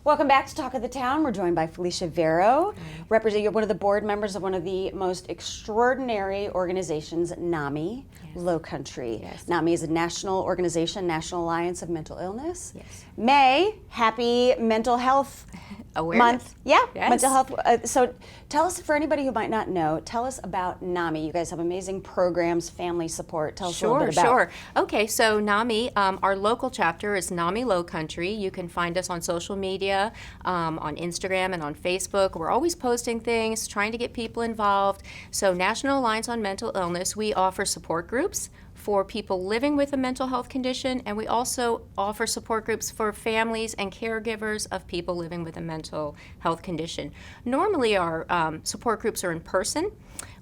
Welcome back to Talk of the Town. We're joined by Felicia Vairo. You're one of the board members of one of the most extraordinary organizations, NAMI Lowcountry. Yes. NAMI is a national organization, National Alliance of Mental Illness. Yes. May, happy Mental Health Month. Yeah, Yes. Mental Health. So tell us, for anybody who might not know, tell us about NAMI. You guys have amazing programs, family support. Tell us a little bit about. Sure. Okay, so NAMI, our local chapter is NAMI Lowcountry. You can find us on social media, on Instagram and on Facebook. We're always posting things, trying to get people involved. So National Alliance on Mental Illness, we offer support groups for people living with a mental health condition, and we also offer support groups for families and caregivers of people living with a mental health condition. Normally our support groups are in person.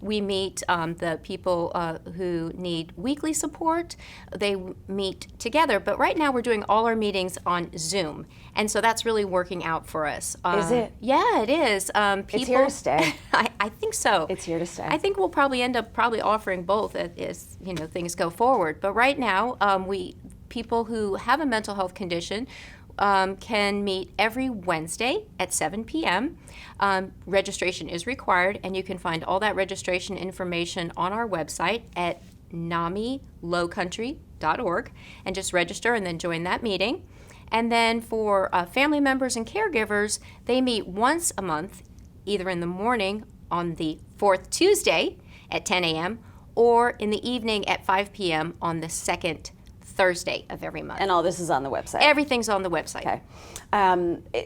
We meet the people who need weekly support. They meet together, but right now we're doing all our meetings on Zoom, and so that's really working out for us. Is it? Yeah, it is. It's here to stay. I think so. It's here to stay. I think we'll probably end up offering both as things go forward. But right now, people who have a mental health condition can meet every Wednesday at 7 p.m. Registration is required, and you can find all that registration information on our website at namilowcountry.org, and just register and then join that meeting. And then for family members and caregivers, they meet once a month, either in the morning on the fourth Tuesday at 10 a.m. or in the evening at 5 p.m. on the second Thursday of every month. And all this is on the website. Everything's on the website. Okay.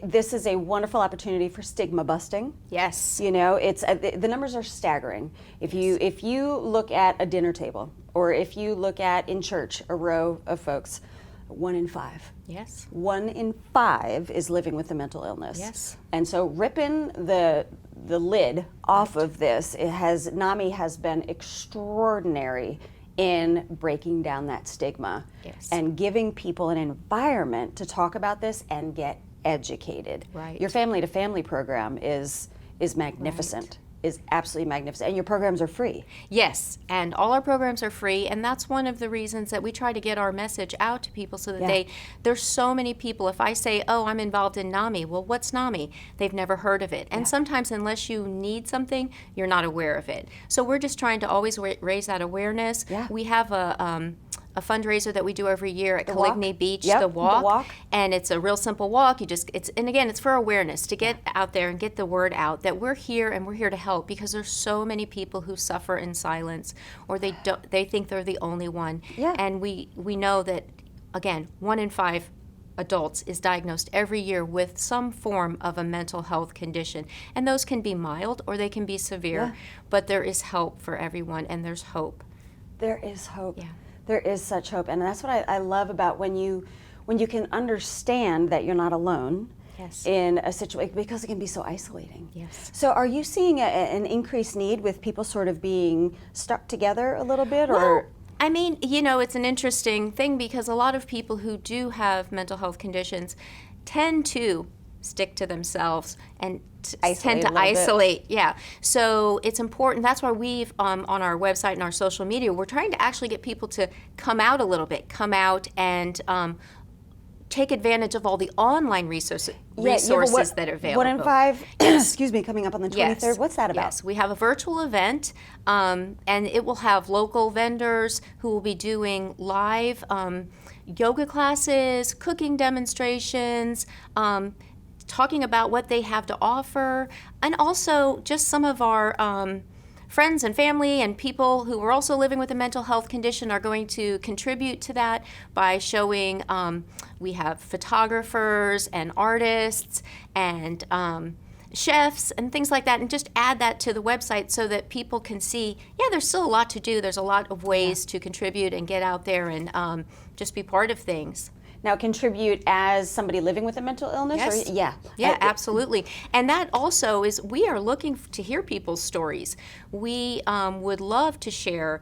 This is a wonderful opportunity for stigma busting. Yes. You know, it's the numbers are staggering. If you look at a dinner table, or if you look at in church a row of folks, 1 in 5. Yes. 1 in 5 is living with a mental illness. Yes. And so ripping the lid off of this, NAMI has been extraordinary in breaking down that stigma. Yes. And giving people an environment to talk about this and get educated. Right. Your family to family program is magnificent. Right. Is absolutely magnificent, and your programs are free. Yes, and all our programs are free, and that's one of the reasons that we try to get our message out to people so that there's so many people. If I say, oh, I'm involved in NAMI, well, what's NAMI? They've never heard of it. And sometimes unless you need something, you're not aware of it. So we're just trying to always raise that awareness. Yeah. We have a fundraiser that we do every year at Caligny Beach, Yep, the walk. the walk. And it's a real simple walk. It's for awareness, to get out there and get the word out that we're here and we're here to help, because there's so many people who suffer in silence, or they think they're the only one. Yeah. And we know that, again, 1 in 5 adults is diagnosed every year with some form of a mental health condition. And those can be mild or they can be severe, but there is help for everyone, and there's hope. There is hope. Yeah. There is such hope, and that's what I love about when you can understand that you're not alone. Yes. In a situation, because it can be so isolating. Yes. So are you seeing an increased need with people sort of being stuck together a little bit, Well, or? I mean, it's an interesting thing, because a lot of people who do have mental health conditions tend to stick to themselves and tend to isolate. Yeah. So it's important. That's why we've on our website and our social media, we're trying to actually get people to come out a little bit, and take advantage of all the online resources that are available. 1 in 5, excuse me, coming up on the 23rd. Yes. What's that about? Yes, we have a virtual event, and it will have local vendors who will be doing live yoga classes, cooking demonstrations, talking about what they have to offer, and also just some of our friends and family and people who are also living with a mental health condition are going to contribute to that by showing, we have photographers and artists and chefs and things like that, and just add that to the website so that people can see, there's still a lot to do. There's a lot of ways to contribute and get out there and just be part of things. Now, contribute as somebody living with a mental illness? Yes. Or, Yeah, absolutely. And that also is, we are looking to hear people's stories. We would love to share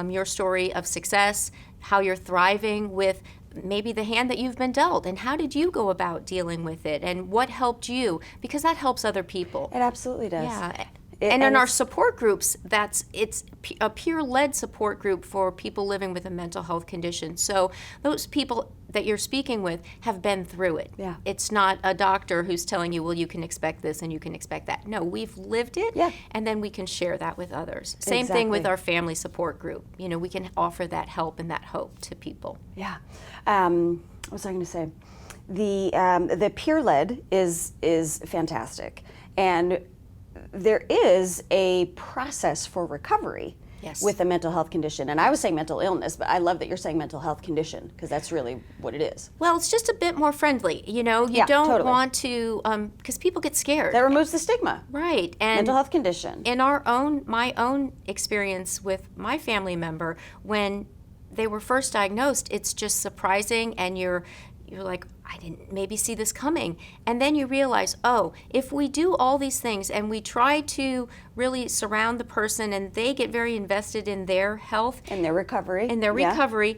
your story of success, how you're thriving with maybe the hand that you've been dealt, and how did you go about dealing with it, and what helped you, because that helps other people. It absolutely does. Yeah. And in our support groups, it's a peer-led support group for people living with a mental health condition. So those people that you're speaking with have been through it. Yeah. It's not a doctor who's telling you, well, you can expect this and you can expect that. No, we've lived it, Yeah. and then we can share that with others. Same thing with our family support group. You know, we can offer that help and that hope to people. Yeah. What was I going to say? The peer-led is fantastic, and there is a process for recovery. Yes. With a mental health condition. And I was saying mental illness, but I love that you're saying mental health condition, because that's really what it is. Well, it's just a bit more friendly. You know, you Yeah, don't totally. want to, because people get scared. That removes the stigma. Right. And Mental health condition. in my own experience with my family member, when they were first diagnosed, it's just surprising, and you're like, I didn't maybe see this coming. And then you realize, oh, if we do all these things and we try to really surround the person and they get very invested in their health, In their recovery. yeah.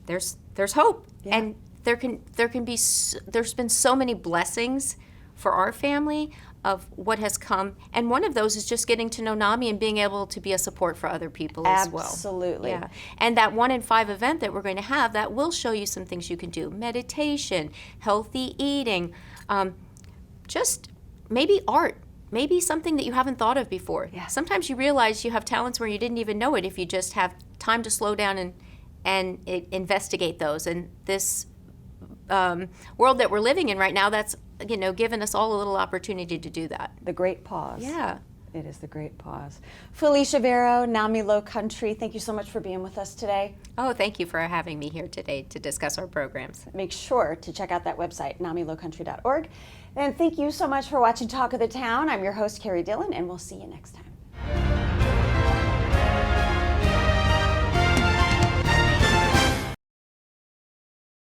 There's hope. Yeah. And there's been so many blessings for our family of what has come, and one of those is just getting to know NAMI and being able to be a support for other people as well. Absolutely. Yeah. And that 1 in 5 event that we're going to have, that will show you some things you can do: meditation, healthy eating, just maybe art, maybe something that you haven't thought of before. Yeah. Sometimes you realize you have talents where you didn't even know it if you just have time to slow down and investigate those. And this world that we're living in right now, that's given us all a little opportunity to do that. The great pause. Yeah. It is the great pause. Felicia Vairo, NAMI Lowcountry, thank you so much for being with us today. Oh, thank you for having me here today to discuss our programs. Make sure to check out that website, namilowcountry.org. And thank you so much for watching Talk of the Town. I'm your host, Carrie Dillon, and we'll see you next time.